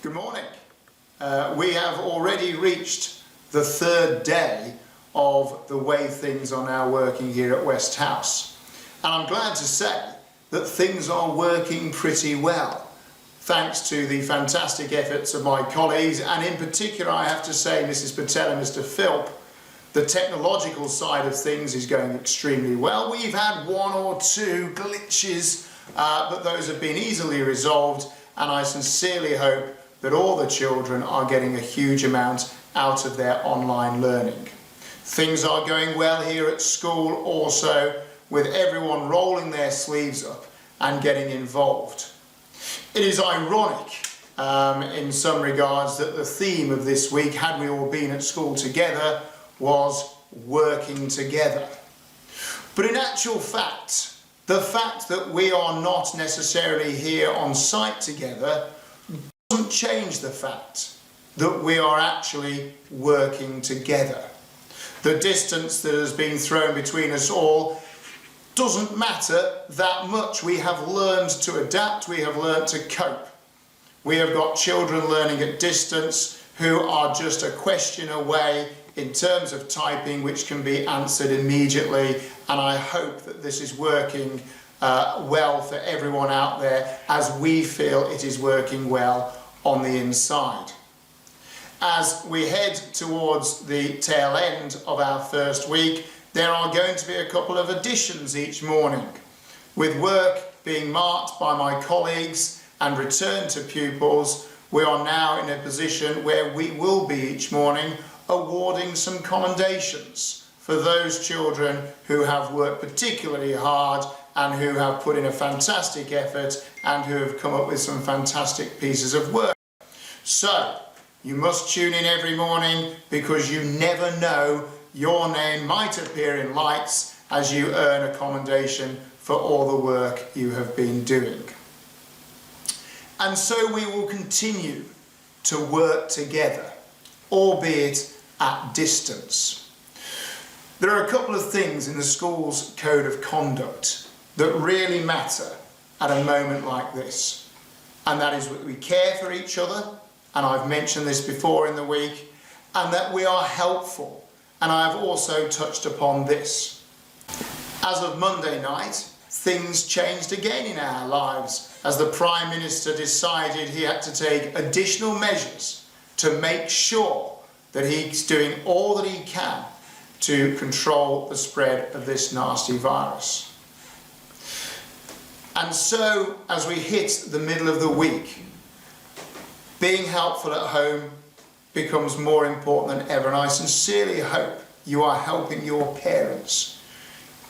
Good morning. We have already reached the third day of the way things are now working here at West House. And I'm glad to say that things are working pretty well, thanks to the fantastic efforts of my colleagues, and in particular I have to say Mrs. Patel and Mr. Philp. The technological side of things is going extremely well. We've had one or two glitches, but those have been easily resolved, and I sincerely hope that all the children are getting a huge amount out of their online learning. Things are going well here at school also, with everyone rolling their sleeves up and getting involved. It is ironic in some regards that the theme of this week, had we all been at school together, was working together. But in actual fact, the fact that we are not necessarily here on site together doesn't change the fact that we are actually working together. The distance that has been thrown between us all doesn't matter that much. We have learned to adapt, we have learned to cope. We have got children learning at distance who are just a question away in terms of typing, which can be answered immediately, and I hope that this is working well for everyone out there, as we feel it is working well on the inside. As we head towards the tail end of our first week, there are going to be a couple of additions each morning, with work being marked by my colleagues and returned to pupils. We are now in a position where we will be each morning awarding some commendations for those children who have worked particularly hard and who have put in a fantastic effort and who have come up with some fantastic pieces of work. So, you must tune in every morning, because you never know, your name might appear in lights as you earn a commendation for all the work you have been doing. And so we will continue to work together, albeit at distance. There are a couple of things in the school's code of conduct that really matter at a moment like this, and that is that we care for each other, and I've mentioned this before in the week, and that we are helpful, and I've also touched upon this. As of Monday night, things changed again in our lives as the Prime Minister decided he had to take additional measures to make sure that he's doing all that he can to control the spread of this nasty virus. And so, as we hit the middle of the week, being helpful at home becomes more important than ever, and I sincerely hope you are helping your parents.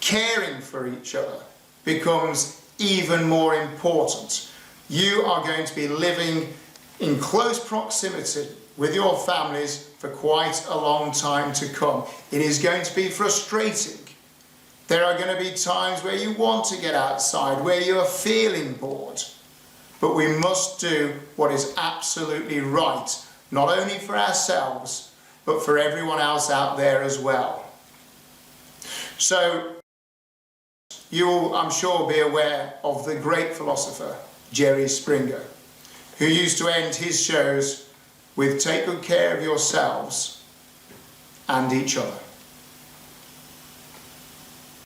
Caring for each other becomes even more important. You are going to be living in close proximity with your families for quite a long time to come. It is going to be frustrating. There are going to be times where you want to get outside, where you are feeling bored. But we must do what is absolutely right, not only for ourselves, but for everyone else out there as well. So, you will, I'm sure, be aware of the great philosopher, Jerry Springer, who used to end his shows with "Take good care of yourselves and each other."